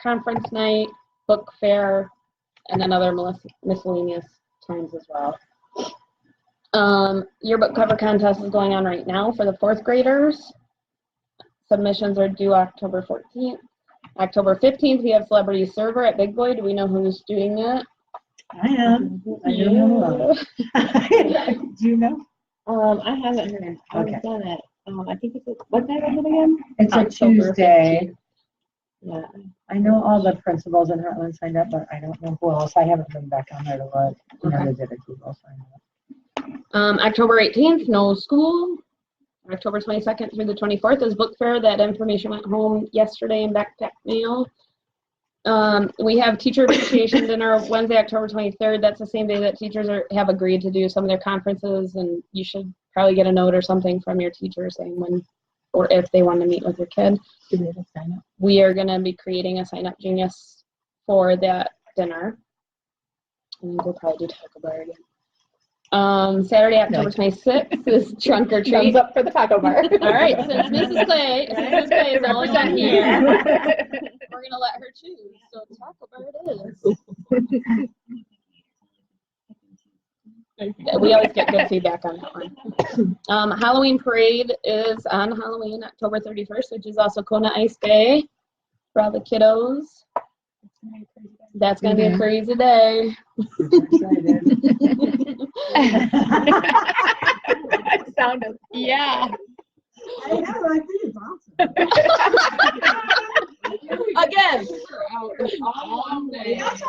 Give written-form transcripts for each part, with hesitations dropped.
conference night, book fair, and then other miscellaneous times as well. Yearbook cover contest is going on right now for the 4th graders. Submissions are due October 14th. October 15th, we have Celebrity Server at Big Boy. Do we know who's doing that? I am. I don't know. Do you know? I haven't heard. Okay. I've done it. I think it's what day is it again? It's a October Tuesday. 15th. Yeah. I know all the principals in Hartland signed up, but I don't know who else. I haven't been back on there to look. You know, the people signed up. October 18th, no school. October 22nd through the 24th is book fair. That information went home yesterday in backpack mail. We have teacher appreciation dinner Wednesday, October 23rd. That's the same day that teachers have agreed to do some of their conferences, and you should probably get a note or something from your teacher saying when or if they want to meet with your kid. Do we have a sign up? We are going to be creating a sign up genius for that dinner. And we'll probably do Taco Bar again. Saturday, October 26th is trunk or treat. Thumbs up for the Taco Bar. All right, since Mrs. Clay is the only one here, we're going to let her choose. So Taco Bar it is. We always get good feedback on that one. Halloween parade is on Halloween, October 31st, which is also Kona Ice Day for all the kiddos. That's going to be a crazy day. That sounded. Yeah. I know, I think it's awesome. Again. That's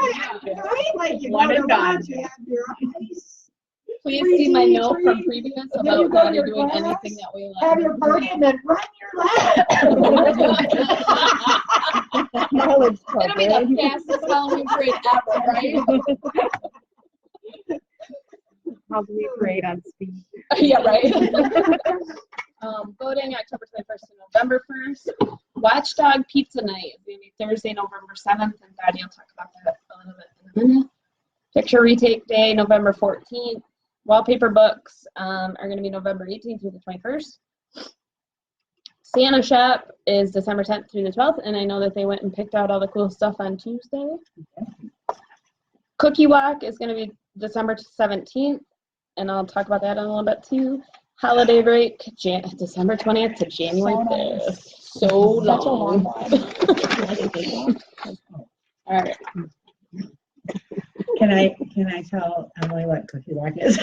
right, like you One go to and done. lunch, you have your ice. Please see my note from previous about not doing anything that we Have like. your party and then run your lap. Knowledge It'll be the fastest Halloween parade ever, right? Probably parade on speed. Yeah, right. Voting October 21st to November 1st. Watchdog Pizza Night is going to be Thursday, November 7th, and Daddy will talk about that a little bit in a minute. Picture Retake Day, November 14th. Wallpaper books are going to be November 18th through the 21st. Santa Shop is December 10th through the 12th, and I know that they went and picked out all the cool stuff on Tuesday. Cookie Walk is going to be December 17th, and I'll talk about that in a little bit too. Holiday break, December 20th to January 5th. So long. All right. Can I tell Emily what Cookie Walk is?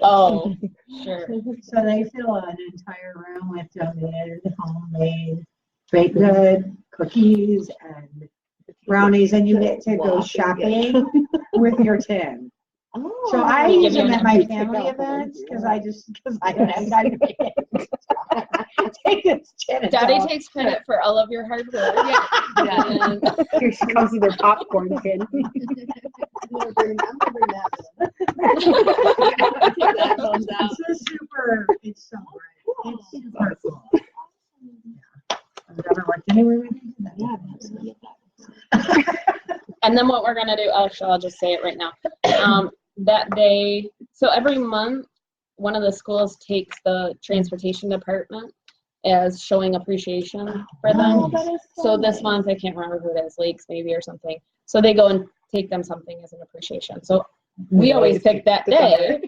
Oh, sure. So they fill an entire room with donated homemade baked good cookies and brownies, and you get to go shopping with your tin. Oh, So I use them at my family events because I don't have time to make it. Take this tin and Daddy tell takes credit for all of your hard work. Yeah. Here she comes with her popcorn tin. I'm gonna bring that one. It's so great. It's super cool. Yeah. I've never worked anywhere with it. And then what we're gonna do, actually, I'll just say it right now. That day, so every month, one of the schools takes the transportation department as showing appreciation for them. So this month, I can't remember who it is, Lakes maybe or something. So they go and take them something as an appreciation. So we always pick that day,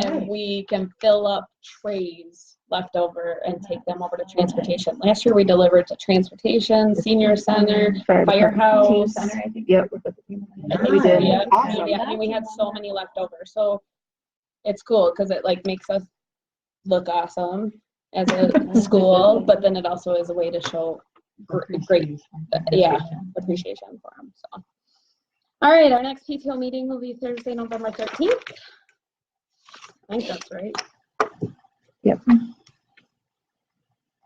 and we can fill up trays left over and take them over to transportation. Last year we delivered to transportation, senior center, firehouse. Center, I think. Yep. I think we did. Yeah. Awesome. Yeah, I mean, we had so many left over. So it's cool because it like makes us look awesome as a school, but then it also is a way to show great appreciation for them. So, all right, our next PTO meeting will be Thursday, November 13th. I think that's right. Yep. Is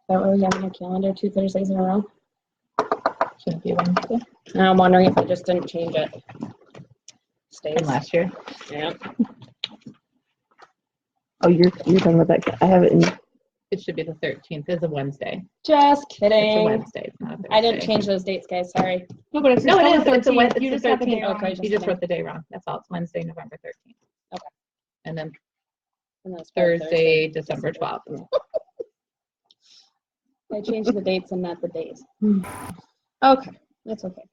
that what we have on our calendar? 2 Thursdays in a row? Shouldn't be Wednesday. Now I'm wondering if they just didn't change it. Stays. From last year. Yeah. Oh, you're talking about that. I have it in. It should be the 13th. It's a Wednesday. Just kidding. It's a Wednesday. It's not a Thursday. I didn't change those dates, guys. Sorry. No, but it's No, it is. It's a Wednesday. You You just just got the date wrong. okay. Just You just kidding. wrote the day wrong. That's all. It's Wednesday, November 13th. Okay. And then And that's Thursday, December 12th. I changed the dates and not the days. Okay. That's okay.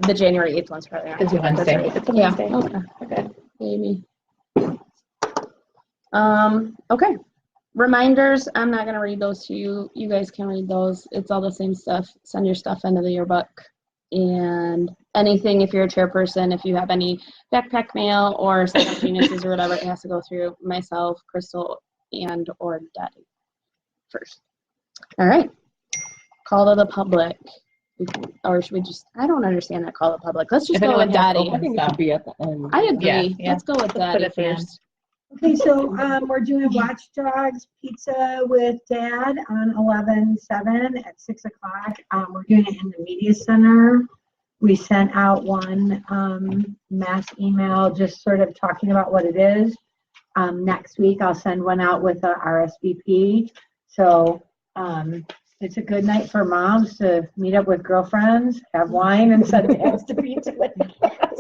The January 8th one's probably on. It's a Wednesday. That's right. It's a Yeah. Wednesday. Okay. Amy. Okay. Reminders, I'm not gonna read those to you. You guys can read those. It's all the same stuff. Send your stuff into the yearbook. And anything, if you're a chairperson, if you have any backpack mail or sign-up geniuses or whatever, it has to go through myself, Crystal, and or Daddy first. All right. Call to the public. Or should we just, I don't understand that call to the public. Let's just If go anyone with has Daddy. open I think it should be at the end. I agree. Yeah. Let's go with Let's put Daddy it in. first. Okay, so we're doing Watch Dogs Pizza with Dad on 11/7 at 6 o'clock. We're doing it in the media center. We sent out one mass email just sort of talking about what it is. Next week I'll send one out with a RSVP. So it's a good night for moms to meet up with girlfriends, have wine, and send dads to pizza with the kids.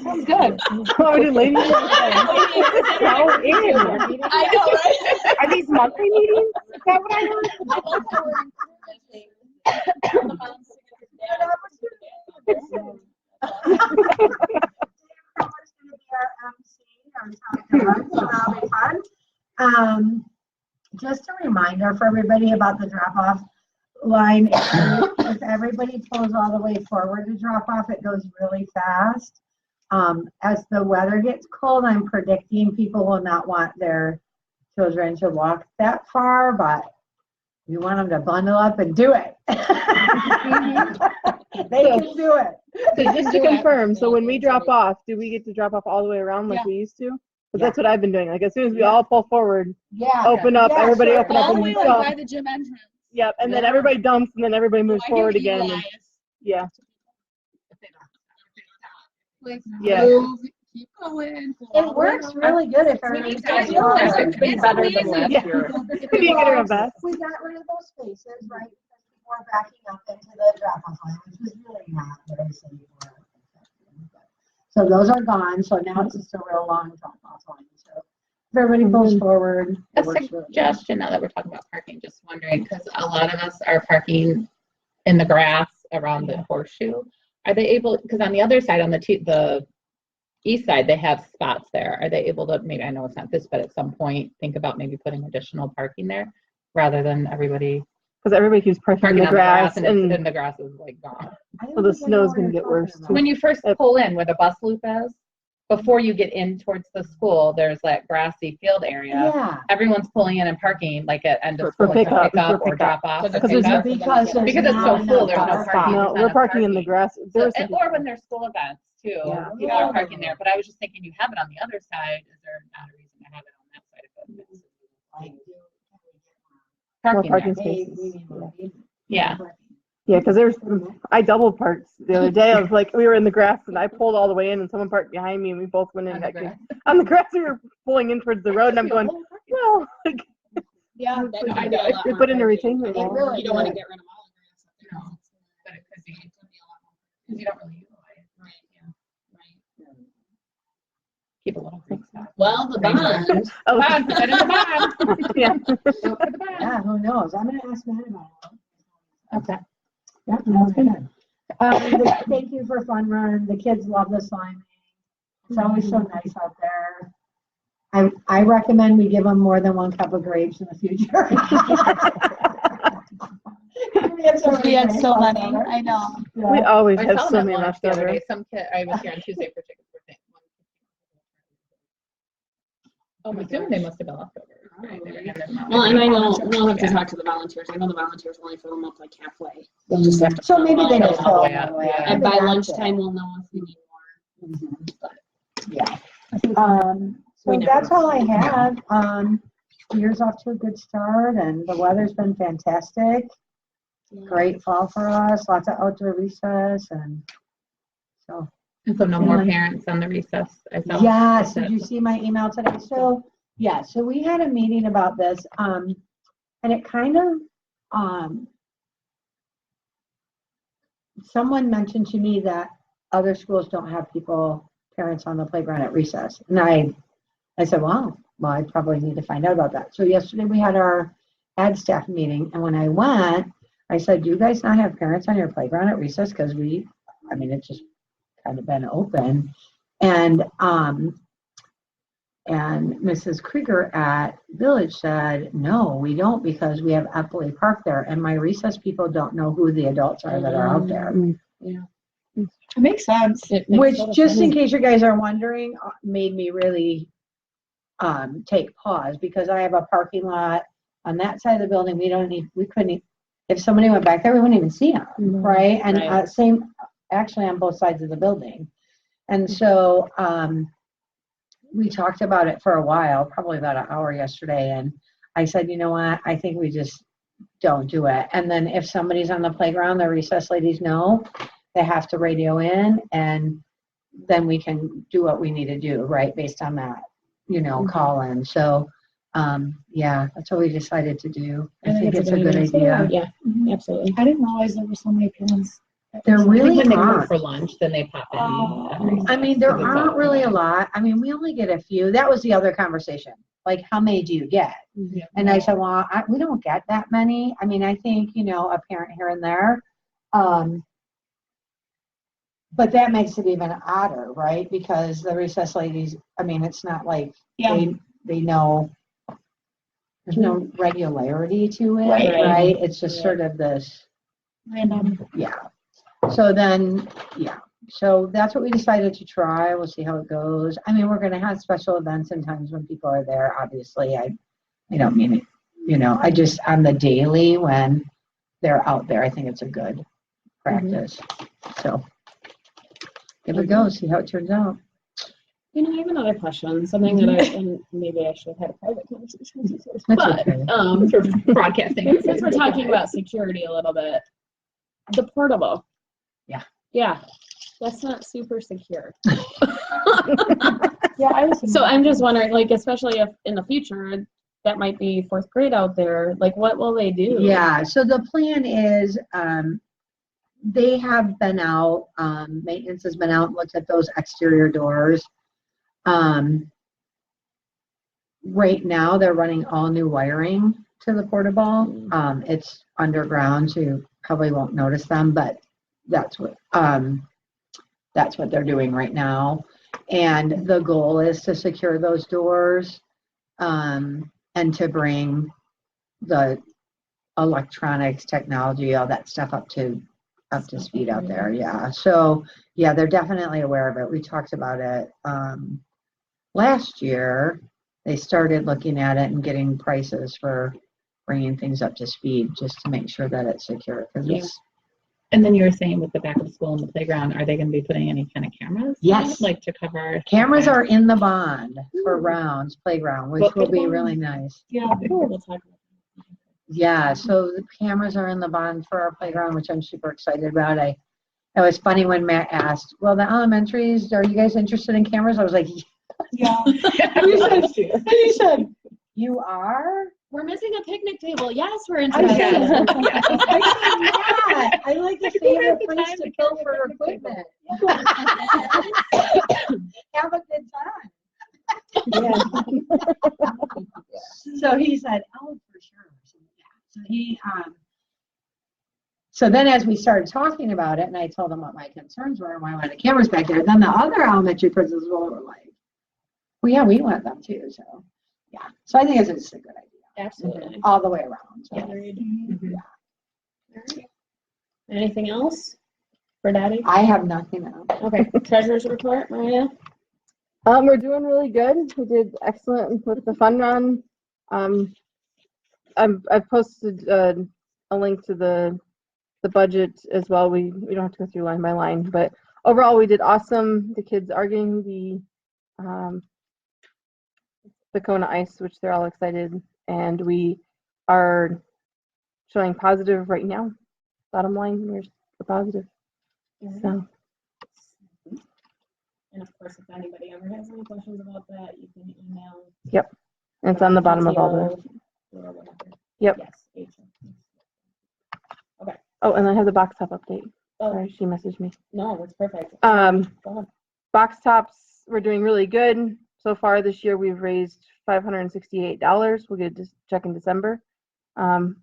Sounds good. Oh, did ladies how in? I know, right? Are these monthly meetings? Is that what I heard? Just a reminder for everybody about the drop-off line. If everybody pulls all the way forward to drop off, it goes really fast. As the weather gets cold, I'm predicting people will not want their children to walk that far, but we want them to bundle up and do it. They can do it. So just to confirm, so when we drop off, do we get to drop off all the way around like we used to? Because that's what I've been doing. Like as soon as we all pull forward, open up, everybody open up and we dump. By the gym entrance. Yep, and then everybody dumps and then everybody moves forward again. And, yeah. Yeah. Keep going. It works really good if everybody's It's been better than last Yeah. year. We didn't get our best. We got rid of those spaces, right? Because people were backing up into the drop-off line, which was really not very safe. So those are gone. So now it's just a real long drop-off line. So if everybody pulls forward, A it works really good. suggestion now that we're talking about parking, just wondering, because a lot of us are parking in the grass around the horseshoe. Are they able, because on the other side, on the east side, they have spots there. Are they able to, maybe, I know it's not this, but at some point, think about maybe putting additional parking there rather than everybody Because everybody keeps parking parking in the on the grass and then the grass is like gone. So the snow's gonna get worse, too. When you first pull in where the bus loop is, before you get in towards the school, there's that grassy field area. Yeah. Everyone's pulling in and parking like at end of For school, like to pickup, pick up for or pickup. drop off. Because or it's pick up. Because there's Because it's so not full, there's enough no parking. No, There's not we're enough parking in the grass. So, There's or when there's school events too, people are parking there. But I was just thinking, you have it on the other side. Is there not a reason to have it on that side of it? more Parking parking there. spaces. Yeah. Yeah, because I double parked the other day. I was like, we were in the grass and I pulled all the way in and someone parked behind me and we both went in. On the grass, we were pulling in towards the road and I'm going, well, like, Yeah, I know. if you put in a retaining wall. really You don't want to get rid of all the grass up there. But it could be, because you don't really utilize it. Right, yeah, right. Keep a little green stuff. Well, the bond. Oh, Bond, put that in the bond. yeah. Don't put the bond. Yeah, who knows? I'm gonna ask Matt about it. Okay. Yeah, that's good. Thank you for fun run. The kids love the sliming. It's always so nice out there. I recommend we give them more than one cup of grapes in the future. We had so many, I know. We always I have saw so them many at lunch left the other over. day. Some kid, I was here on Tuesday for Chicken's birthday. I'm assuming they must have been leftovers. Right? They were in their mouth. Well, and I know, we'll have to Yeah. talk to the volunteers. I know the volunteers only fill them up like halfway. They'll just have to. So fill maybe them they all just up. fill all the them way all up, the way yeah. up. And by That's lunchtime, it. we'll know if we need more. Yeah. We So never that's know. all I have. Year's off to a good start and the weather's been fantastic. Great fall for us, lots of outdoor recess and so. And so no more parents on the recess. I saw. Yes, did you see my email today? So, yeah, so we had a meeting about this, and it kind of, someone mentioned to me that other schools don't have parents on the playground at recess. And I said, well, I probably need to find out about that. So yesterday we had our ed staff meeting. And when I went, I said, do you guys not have parents on your playground at recess? Because it's just kind of been open. And Mrs. Krieger at Village said, no, we don't, because we have Eppley Park there. And my recess people don't know who the adults are that are out there. Yeah. It makes sense. Which, just in case you guys are wondering, made me really take pause, because I have a parking lot on that side of the building. We couldn't, if somebody went back there, we wouldn't even see them, right? And Right. same, actually on both sides of the building. And so we talked about it for a while, probably about an hour yesterday, and I said, you know what, I think we just don't do it. And then if somebody's on the playground, the recess ladies know they have to radio in, and then we can do what we need to do, right, based on that, call in. So that's what we decided to do. I think it's a good idea. Yeah, absolutely. I didn't realize there were so many parents. There I think really when they come aren't. for lunch, then they pop in. Oh. I mean, there aren't really a lot. I mean, we only get a few. That was the other conversation. Like, how many do you get? Yeah. And I said, well, we don't get that many. I mean, I think, a parent here and there. But that makes it even odder, right? Because the recess ladies, I mean, it's not like they know, there's no regularity to it, right? It's just sort of this, Random. yeah. So then, so that's what we decided to try. We'll see how it goes. I mean, we're going to have special events and times when people are there. Obviously, I don't mean it, I just, on the daily when they're out there, I think it's a good practice. So give it a go, see how it turns out. I have another question, something that and maybe I should have had a private conversation with you first. That's But, okay. For broadcasting. since we're talking about security a little bit, the portable. Yeah. Yeah, that's not super secure. Yeah, I was. So I'm just wondering, like, especially if in the future, that might be fourth grade out there, like, what will they do? Yeah, so the plan is, they have been out, maintenance has been out and looked at those exterior doors. Right now, they're running all new wiring to the portable. It's underground, so you probably won't notice them, but that's what they're doing right now. And the goal is to secure those doors, and to bring the electronics, technology, all that stuff up to speed out there. Yeah. So yeah, they're definitely aware of it. We talked about it last year. They started looking at it and getting prices for bringing things up to speed, just to make sure that it's secure. And then you were saying with the back of school and the playground, are they going to be putting any kind of cameras? Yes. Like to cover? Cameras are in the bond for Rounds Playground, which will be really nice. Yeah. We'll talk about that. Yeah, so the cameras are in the bond for our playground, which I'm super excited about. It was funny when Matt asked, well, the elementaries, are you guys interested in cameras? I was like, Yeah. and he said, you are? We're missing a picnic table. Yes, we're I interested. said, Yeah. I like the favorite place to go for equipment. Have a good time. So he said, oh, for sure. So so then as we started talking about it, and I told him what my concerns were and why I wanted the cameras back there, then the other elementary principals were like, well, yeah, we want them too. So yeah, so I think it's just a good idea. Absolutely. All the way around. So. Agreed. Mhm. All right. Anything else for Daddy? I have nothing else. Okay. Treasurer's report, Maria? We're doing really good. We did excellent with the fun run. I've posted a link to the budget as well. We don't have to go through line by line, but overall we did awesome. The kids are getting the Kona ice, which they're all excited, and we are showing positive right now. Bottom line, we're positive. So. And of course, if anybody ever has any questions about that, you can email. Yep. And it's on the bottom of all the. PTO or whatever. Yep. Yes. Okay. Oh, and I have the box top update. Oh, Sorry, she messaged me. no, that's perfect. Go ahead. Box tops, we're doing really good. So far this year, we've raised $568. We'll get a check in December.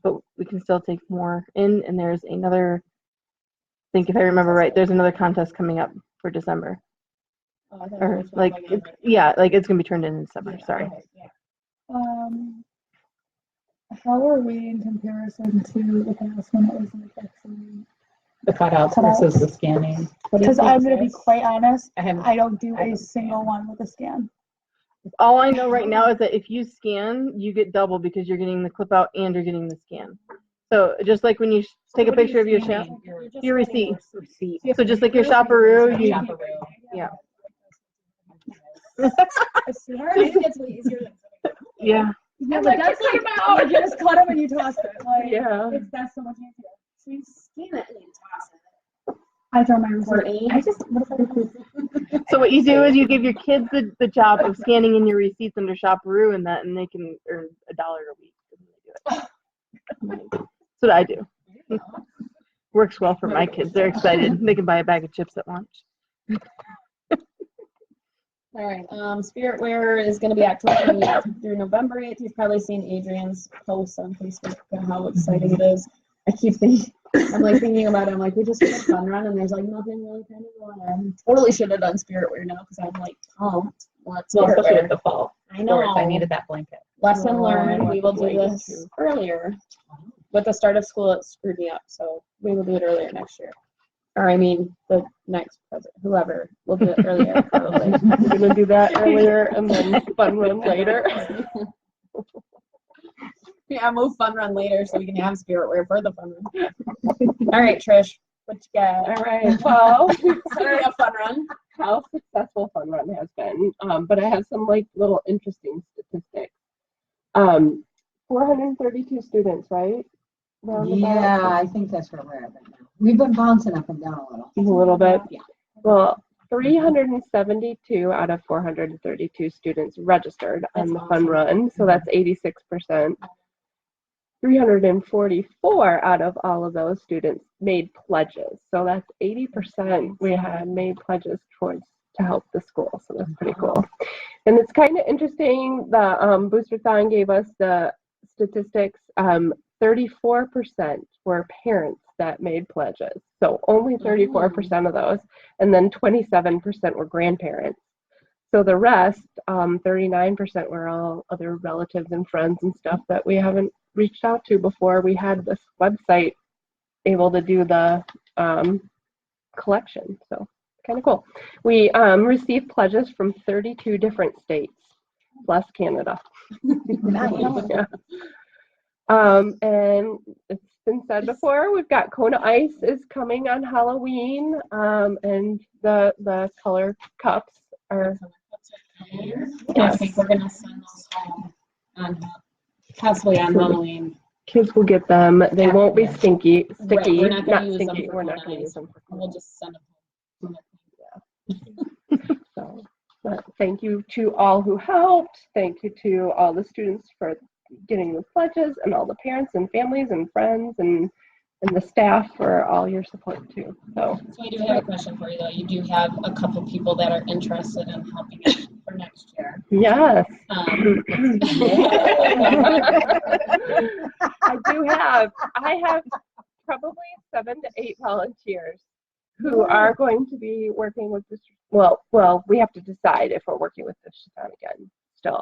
But we can still take more in, and there's another, I think if I remember right, there's another contest coming up for December. Oh, I thought Or it was like, something it's, yeah, like it's gonna be turned in December, sorry. Okay, yeah. How are we in comparison to the past when it was like actually? The cutouts versus the scanning. What do you Because think, I'm gonna be Chris? quite honest, I haven't. I don't do I a don't single scan. one with a scan. All I know right now is that if you scan, you get double because you're getting the clip out and you're getting the scan. So just like when you take a picture of your shop, your receipt. So just like your shopperoo, you, yeah. I swear, I think it's way easier than. Yeah. Yeah, but that's like, you just cut them and you toss it, like, Yeah. that's so much easier. So you scan it and you toss it. I throw my receipt. Courtney? I just, what if I do? So what you do is you give your kids the job of scanning in your receipts under shopperoo and that, and they can earn $1 a week when they do it. That's what I do. Works well for my kids. They're excited. They can buy a bag of chips at lunch. All right, Spirit Wear is gonna be October 28th through November 8th. You've probably seen Adrian's posts on Facebook and how exciting it is. I keep thinking, I'm like thinking about it, I'm like, we just did a fun run and there's like nothing really kind of going on. Totally should have done Spirit Wear now because I'm like, oh, let's Well, Spirit especially Wear. with the fall. I know. Sports, I needed that blanket. Lesson learned, Oh, we will do blanket this too. earlier. With the start of school, it screwed me up, so we will do it earlier next year. Or I mean, the next president, whoever, will do it earlier probably. We're gonna do that earlier and then fun run later. Yeah, move fun run later so we can have Spirit Wear for the fun run. All right, Trish, what you got? All right, well, Sorry, a fun run. how successful fun run has been, but I have some like little interesting statistics. 432 students, right? Yeah, I think that's where we're at right now. We've been bouncing up and down a little. A little bit. Yeah. Well, 372 out of 432 students registered on That's the fun awesome. run, so that's 86%. 344 out of all of those students made pledges, so that's 80% we had made pledges towards to help the school, so that's pretty cool. And it's kind of interesting, the Booster-thon gave us the statistics. 34% were parents that made pledges, so only 34% of those, and then 27% were grandparents. So the rest, 39% were all other relatives and friends and stuff that we haven't reached out to before we had this website able to do the collection. So kind of cool. We received pledges from 32 different states, plus Canada. Yeah. And it's been said before, we've got Kona Ice is coming on Halloween, and the color cups are. I think we're gonna send those home on possibly on Halloween. Kids will get them. They won't be sticky. Right, we're not gonna use them stinky. for We're not Kona gonna Ice. use them for We'll just send them home. So, but thank you to all who helped. Thank you to all the students for getting the pledges, and all the parents and families and friends and the staff for all your support too. So I do have a question for you though. You do have a couple people that are interested in helping us for next year. yes. I have probably 7 to 8 volunteers who are going to be working with this. Well, we have to decide if we're working with this again still.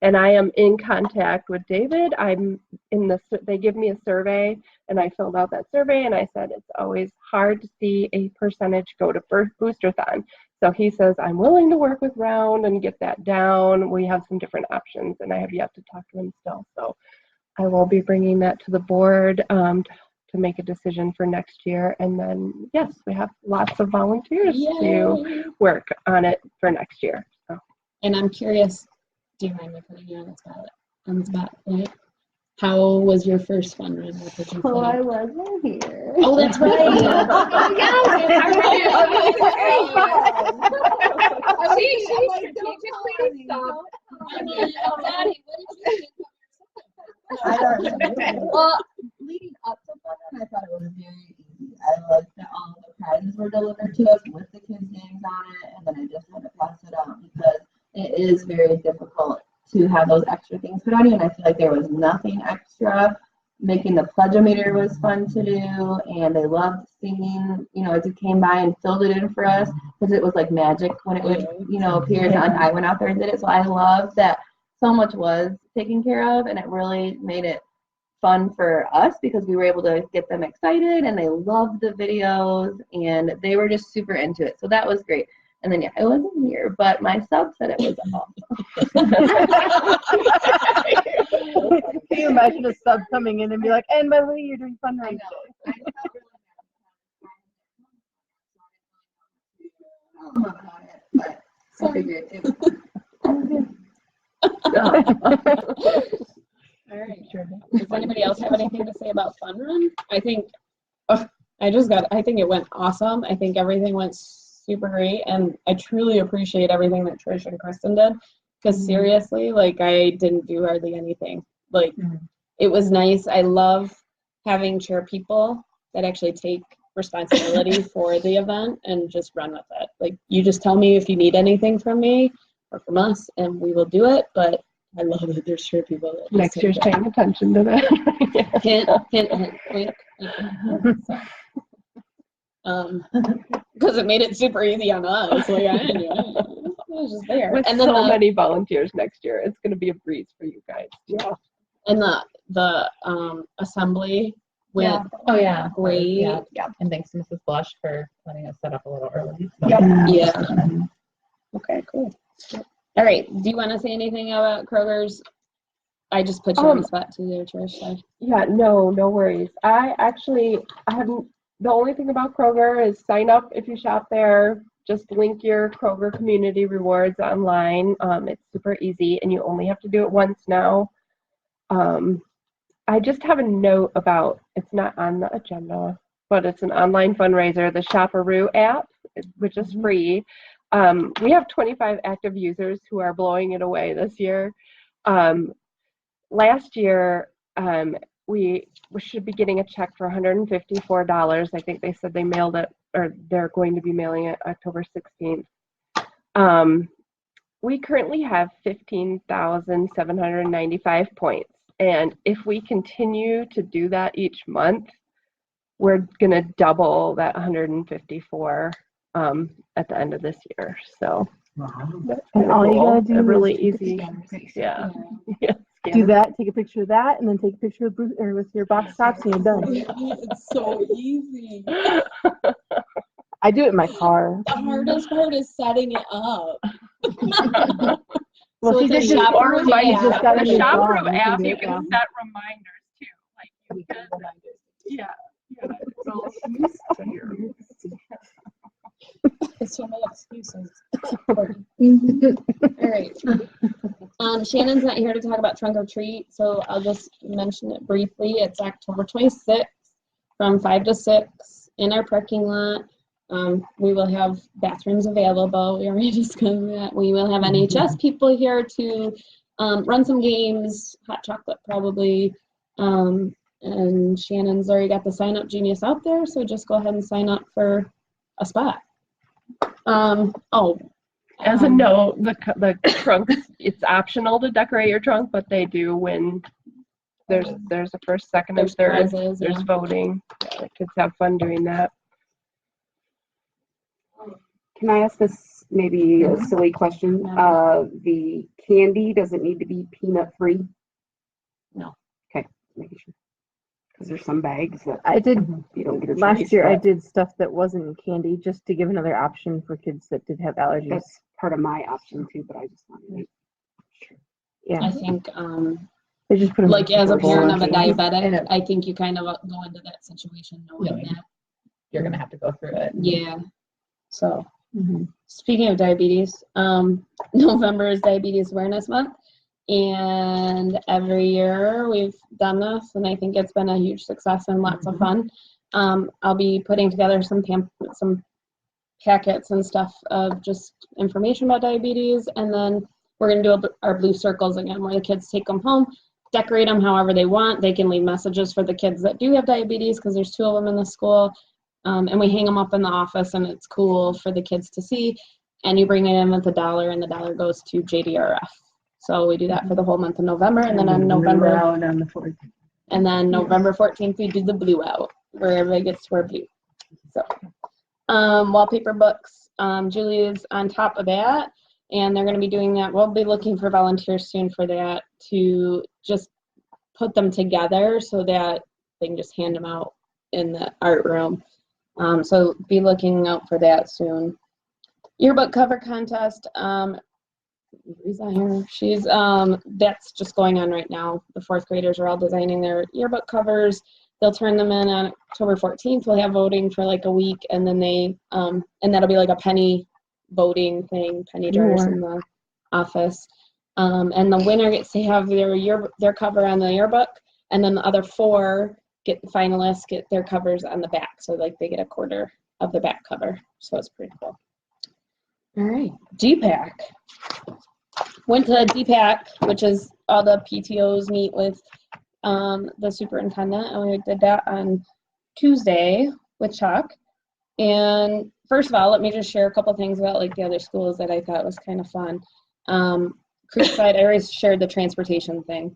And I am in contact with David. They give me a survey, and I filled out that survey, and I said it's always hard to see a percentage go to Booster-thon. So he says, I'm willing to work with Round and get that down. We have some different options, and I have yet to talk to him still. So I will be bringing that to the board to make a decision for next year. And then, yes, we have lots of volunteers to work on it for next year. So. And I'm curious, do you mind me putting you on the spot, right? How was your first fun run? What did you think? I wasn't here. Oh, that's right. Oh, Well, leading up to Fun Run, I thought it was very easy. I liked that all the prizes were delivered to us with the kids' names on it, and then I just had to pass it out because it is very difficult to have those extra things put on you, and I feel like there was nothing extra making the pledge-o-meter was fun to do, and they loved singing, as it came by and filled it in for us, because it was like magic when it would, appear. And I went out there and did it, so I love that so much was taken care of, and it really made it fun for us because we were able to get them excited, and they loved the videos, and they were just super into it. So that was great. And then, I wasn't here, but my sub said it was awesome. Can you imagine a sub coming in and be like, and by the way, you're doing fundraising? I figured it was All right. Does anybody else have anything to say about Fun Run? I think it went awesome. I think everything went super great, and I truly appreciate everything that Trish and Kristen did, because seriously, like, I didn't do hardly anything. Like, it was nice. I love having chair people that actually take responsibility for the event and just run with it. Like, you just tell me if you need anything from me or from us, and we will do it. But I love that there's chair people that Next year's paying attention to that. hint, hint, hint, wink. Because it made it super easy on us. Like, I was just there. With And then so many volunteers next year, it's going to be a breeze for you guys. Yeah. And the assembly went Oh, yeah. great. Yeah. And thanks to Mrs. Blush for letting us set up a little early. So. Yeah. Okay, cool. All right. Do you want to say anything about Kroger's? I just put you on the spot too there, Trish. So. Yeah, no worries. I haven't, the only thing about Kroger is sign up if you shop there. Just link your Kroger community rewards online. It's super easy, and you only have to do it once now. I just have a note about, it's not on the agenda, but it's an online fundraiser, the Shopperoo app, which is free. We have 25 active users who are blowing it away this year. Last year, we should be getting a check for $154. I think they said they mailed it, or they're going to be mailing it October 16th. We currently have 15,795 points. And if we continue to do that each month, we're going to double that 154 at the end of this year. So And all you gotta do a really is easy, yeah. do that, take a picture of that, and then take a picture of with your box tops, and you're done. It's so easy. I do it in my car. The hardest part is setting it up. Well, So see, it's this a is Shopperoo you app. just got The a new Shopperoo phone. app, do you it can now. set reminders too. Like you can, yeah. So It's so many excuses. All right. Shannon's not here to talk about Trunk or Treat, so I'll just mention it briefly. It's October 26th from 5 to 6 in our parking lot. We will have bathrooms available. We already discussed that. We will have NHS people here to run some games, hot chocolate probably. And Shannon's already got the sign up genius out there, so just go ahead and sign up for a spot. as a note, the trunk, it's optional to decorate your trunk, but they do win. There's a first, second, and There's third. prizes, There's yeah. voting. Yeah, the kids have fun doing that. Can I ask this maybe a silly question? The candy, does it need to be peanut free? No. Okay, making sure. Because there's some bags that I did you don't get a choice. last year. I but did stuff that wasn't candy, just to give another option for kids that did have allergies. That's part of my option too, but I just wanted to make sure. Yeah, I think, they just put them like as a parent of a candy. diabetic, I think you kind of go into that situation knowing that. You're going to have to go through it. Yeah. So, speaking of diabetes, November is Diabetes Awareness Month. And every year we've done this, and I think it's been a huge success and lots of fun. I'll be putting together some packets and stuff of just information about diabetes, and then we're going to do our blue circles again, where the kids take them home, decorate them however they want. They can leave messages for the kids that do have diabetes, because there's 2 of them in the school, and we hang them up in the office, and it's cool for the kids to see. And you bring it in with $1, and the $1 goes to JDRF. So we do that for the whole month of November, and then on November. Out on the 4th. And then November 14th, we do the blue out, where everybody gets to wear blue. So, wallpaper books, Julie is on top of that, and they're going to be doing that. We'll be looking for volunteers soon for that to just put them together so that they can just hand them out in the art room. So be looking out for that soon. Yearbook cover contest. Lisa here. She's that's just going on right now. The fourth graders are all designing their yearbook covers. They'll turn them in on October 14th. We'll have voting for like a week, and then they and that'll be like a penny voting thing, penny jars in the office. And the winner gets to have their cover on the yearbook, and then the other 4 finalists get their covers on the back. So like they get a quarter of the back cover. So it's pretty cool. All right, DPAC. Went to DPAC, which is all the PTOs meet with the superintendent, and we did that on Tuesday with Chuck. And first of all, let me just share a couple things about like the other schools that I thought was kind of fun. Creekside, I already shared the transportation thing.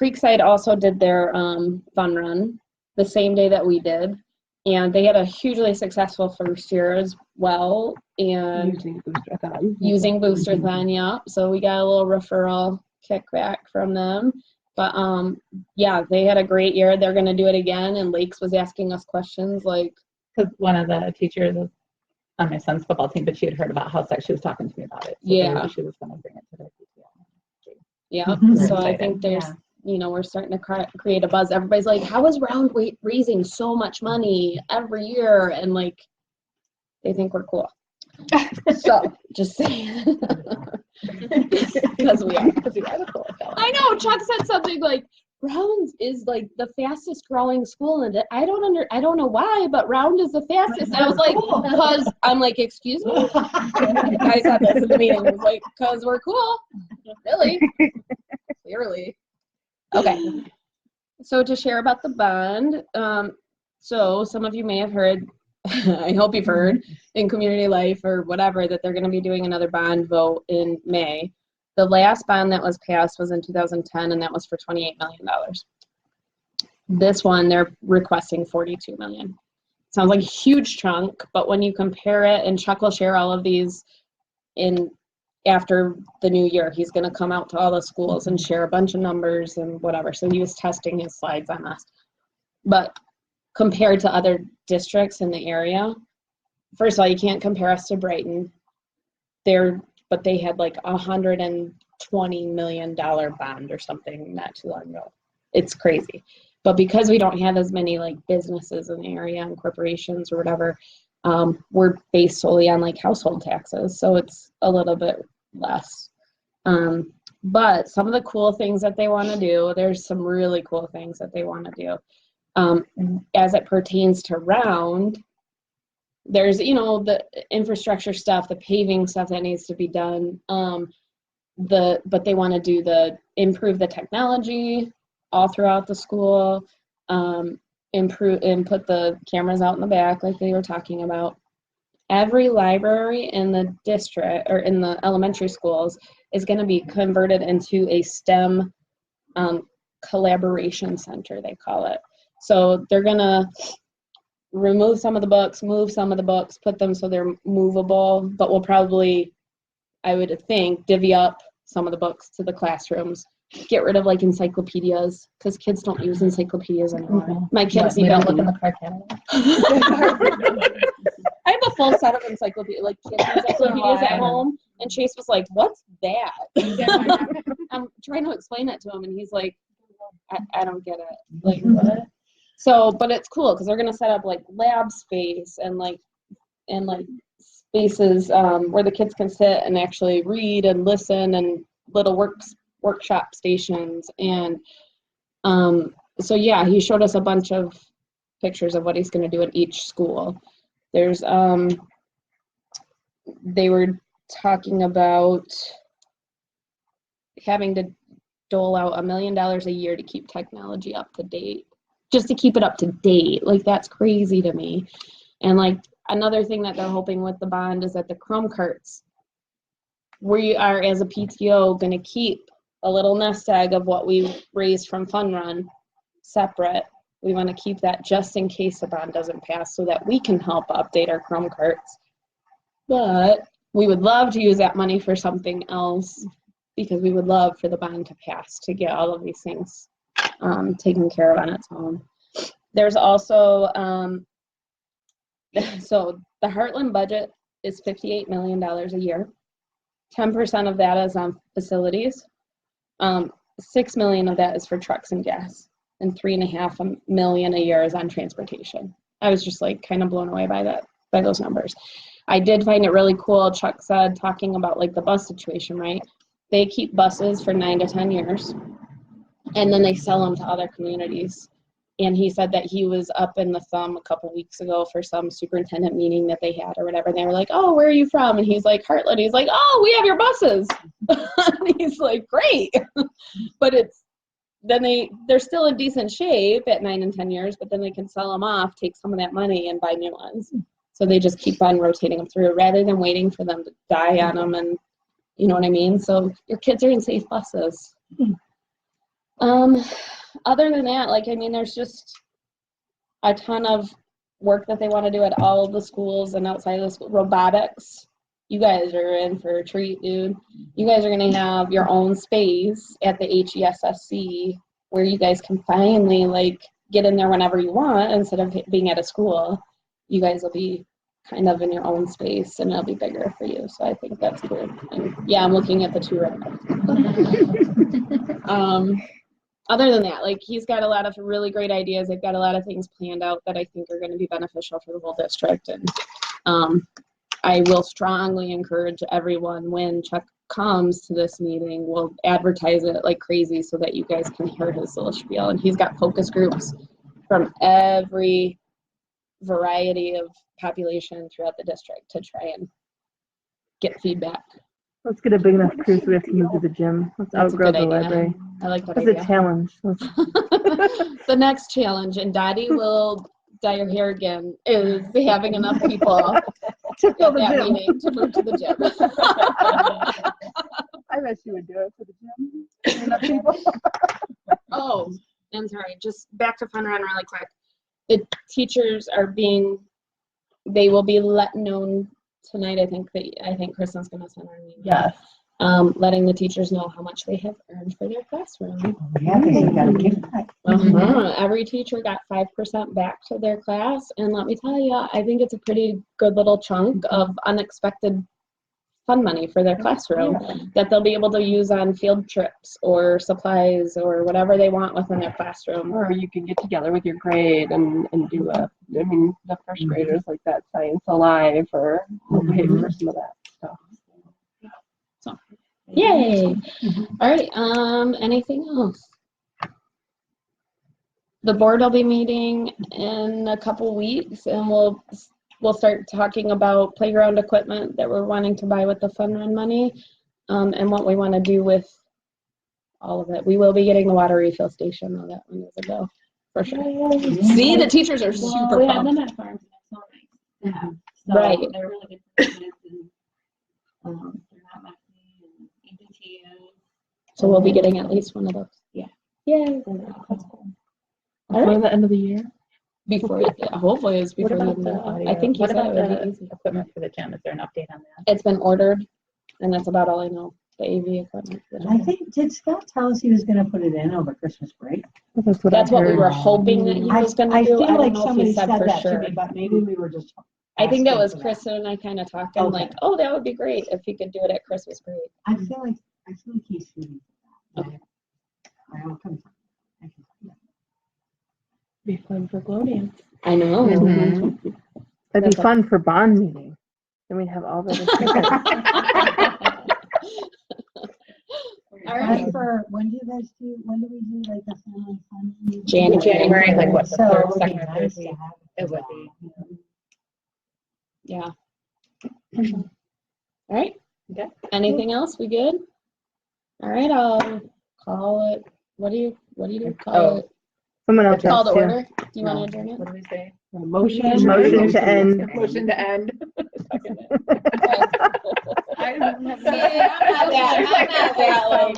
Creekside also did their fun run the same day that we did, and they had a hugely successful first year as well, and using Boosterthon, yeah. So we got a little referral kickback from them. But yeah, they had a great year. They're going to do it again, and Lakes was asking us questions like, because one of the teachers on my son's football team, but she had heard about how she was talking to me about it. So yeah, she was going to bring it to their PTO. Yeah, so I think there's, you know, we're starting to create a buzz. Everybody's like, how is Round raising so much money every year? And like, they think we're cool. So just saying. Because we are the cool. I know, Chuck said something like, Round is like the fastest growing school, and I don't know why, but Round is the fastest. I was like, because I'm like, excuse me. I said this in the meeting. I was like, because we're cool. Really? Clearly. Okay. So to share about the bond, so some of you may have heard, I hope you've heard, in community life or whatever, that they're going to be doing another bond vote in May. The last bond that was passed was in 2010, and that was for $28 million. This one, they're requesting $42 million. Sounds like a huge chunk, but when you compare it, and Chuck will share all of these after the new year, he's going to come out to all the schools and share a bunch of numbers and whatever. So he was testing his slides on us. But compared to other districts in the area, first of all, you can't compare us to Brighton. But they had like $120 million bond or something not too long ago. It's crazy. But because we don't have as many like businesses in the area and corporations or whatever, we're based solely on like household taxes. So it's a little bit less. But some of the cool things that they want to do, there's some really cool things that they want to do. As it pertains to Round, there's, you know, the infrastructure stuff, the paving stuff that needs to be done. But they want to do improve the technology all throughout the school, improve and put the cameras out in the back like they were talking about. Every library in the district or in the elementary schools is going to be converted into a STEM collaboration center, they call it. So they're going to remove some of the books, move some of the books, put them so they're movable, but we'll probably, I would think, divvy up some of the books to the classrooms, get rid of like encyclopedias, because kids don't use encyclopedias anymore. My kids We even don't look in the card catalog. I have a full set of encyclopedias, like kids encyclopedias at home, and Chase was like, what's that? I'm trying to explain it to him, and he's like, I don't get it. Like, what? So, but it's cool because they're gonna set up like lab space and like spaces where the kids can sit and actually read and listen, and little workshop stations. And so yeah, he showed us a bunch of pictures of what he's gonna do at each school. There's they were talking about having to dole out $1 million a year to keep technology up to date. Just to keep it up to date. Like, that's crazy to me. And like another thing that they're hoping with the bond is that the Chrome carts, we are as a PTO going to keep a little nest egg of what we raised from Fun Run separate. We want to keep that just in case the bond doesn't pass so that we can help update our Chrome carts. But we would love to use that money for something else because we would love for the bond to pass to get all of these things taken care of on its own. There's also, so the Hartland budget is $58 million a year. 10% of that is on facilities. 6 million of that is for trucks and gas, and $3.5 million a year is on transportation. I was just like kind of blown away by those numbers. I did find it really cool. Chuck said, talking about like the bus situation, right? They keep buses for 9 to 10 years, and then they sell them to other communities. And he said that he was up in the Thumb a couple weeks ago for some superintendent meeting that they had or whatever. And they were like, oh, where are you from? And he's like, Hartland. He's like, oh, we have your buses. And he's like, great. But they're still in decent shape at 9 and 10 years, but then they can sell them off, take some of that money and buy new ones. So they just keep on rotating them through rather than waiting for them to die on them. And you know what I mean? So your kids are in safe buses. Other than that, like, I mean, there's just a ton of work that they want to do at all of the schools and outside of the school. Robotics, you guys are in for a treat, dude. You guys are going to have your own space at the HESSC where you guys can finally, like, get in there whenever you want instead of being at a school. You guys will be kind of in your own space and it'll be bigger for you. So I think that's cool. And yeah, I'm looking at the two right now. Other than that, like, he's got a lot of really great ideas. They've got a lot of things planned out that I think are going to be beneficial for the whole district. And I will strongly encourage everyone, when Chuck comes to this meeting, we'll advertise it like crazy so that you guys can hear his little spiel. And he's got focus groups from every variety of population throughout the district to try and get feedback. Let's get a big enough crew so we have to move to the gym. Let's That's a outgrow good the idea. library. I like that That's idea. a challenge. The next challenge, and Dottie will dye her hair again, is having enough people To fill at the that gym. meeting to move to the gym. I bet she would do it for the gym. Enough people. Oh, and sorry, just back to Fun Run really quick. The teachers they will be let known tonight. I think Kristen's going to send our email. Yes. Letting the teachers know how much they have earned for their classroom. Yeah, because you got a gift card. Every teacher got 5% back to their class, and let me tell you, I think it's a pretty good little chunk of unexpected fun money for their classroom that they'll be able to use on field trips or supplies or whatever they want within their classroom. Or you can get together with your grade and do the first graders like that Science Alive or pay for some of that stuff. So, yay! All right. Anything else? The board will be meeting in a couple weeks, and we'll start talking about playground equipment that we're wanting to buy with the Fun Run money, and what we want to do with all of it. We will be getting the water refill station, though. That one is a go for sure. See, the teachers are super we have pumped. them at farms, and it's so nice. Yeah. So Right. they're really good for kids, and they're not messy and easy to use. So we'll be getting at least one of those. Yeah. Yay! That's cool. All right. the end of the year? Hopefully it's before the end of the year. I think he what said about it would be the easy. equipment for the gym? Is there an update on that? It's been ordered, and that's about all I know. The AV equipment. I think, did Scott tell us he was gonna put it in over Christmas break? That's what That's I what we heard. were hoping that he was going to do. feel I don't like know if somebody he said for that to sure. me, but maybe we were just. I think that asking was for Kristen and I kind of talking Okay. like, oh, that would be great if he could do it at Christmas break. I feel like he's shooting for that. I don't come. Be fun for Glodian. I know. Mhm. That'd be That's fun for bond meeting. Then we'd have all the All right. When do we do like the family fun? January, like what, the third, it would be second, or nice third to week? have It would be. Yeah. All right. Okay. Anything else? We good? All right. I'll call it. What do you do? Call it. Someone else Call has to to. order. Do you want to adjourn it? What do we say? Motion to end. Motion to end. Second it. I'm not that like.